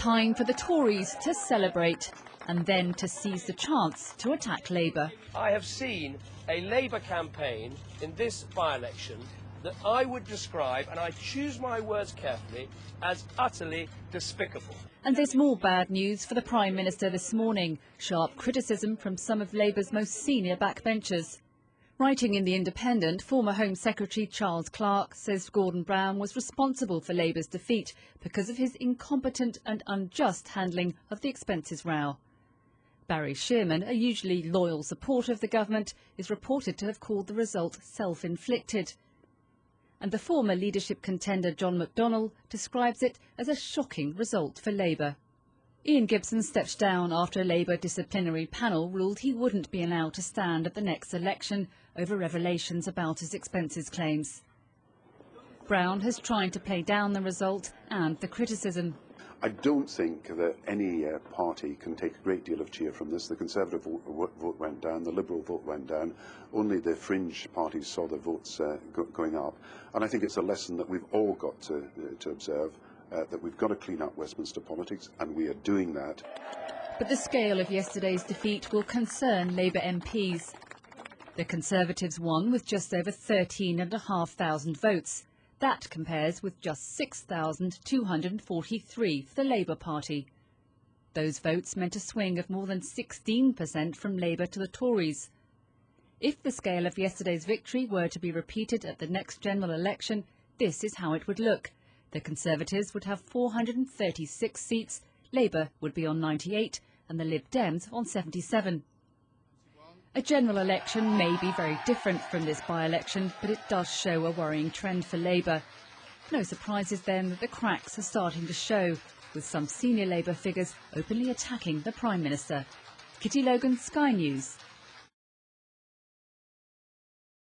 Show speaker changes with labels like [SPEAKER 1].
[SPEAKER 1] time for the Tories to celebrate and then to seize the chance to attack Labour.
[SPEAKER 2] I have seen a Labour campaign in this by-election that I would describe, and I choose my words carefully, as utterly despicable.
[SPEAKER 1] And there's more bad news for the Prime Minister this morning. Sharp criticism from some of Labour's most senior backbenchers. Writing in The Independent, former Home Secretary Charles Clarke says Gordon Brown was responsible for Labour's defeat because of his incompetent and unjust handling of the expenses row. Barry Shearman, a usually loyal supporter of the government, is reported to have called the result self-inflicted. And the former leadership contender John McDonnell describes it as a shocking result for Labour. Ian Gibson steps down after a Labour disciplinary panel ruled he wouldn't be allowed to stand at the next election over revelations about his expenses claims. Brown has tried to play down the result and the criticism.
[SPEAKER 3] I don't think that any party can take a great deal of cheer from this. The Conservative vote went down, the Liberal vote went down. Only the fringe parties saw their votes going up. And I think it's a lesson that we've all got to observe, that we've got to clean up Westminster politics, and we are doing that.
[SPEAKER 1] But the scale of yesterday's defeat will concern Labour MPs. The Conservatives won with just over 13,500 votes. That compares with just 6,243 for the Labour Party. Those votes meant a swing of more than 16% from Labour to the Tories. If the scale of yesterday's victory were to be repeated at the next general election, this is how it would look. The Conservatives would have 436 seats, Labour would be on 98 and the Lib Dems on 77. A general election may be very different from this by-election, but it does show a worrying trend for Labour. No surprises then that the cracks are starting to show, with some senior Labour figures openly attacking the Prime Minister. Kittly Logan, Sky News.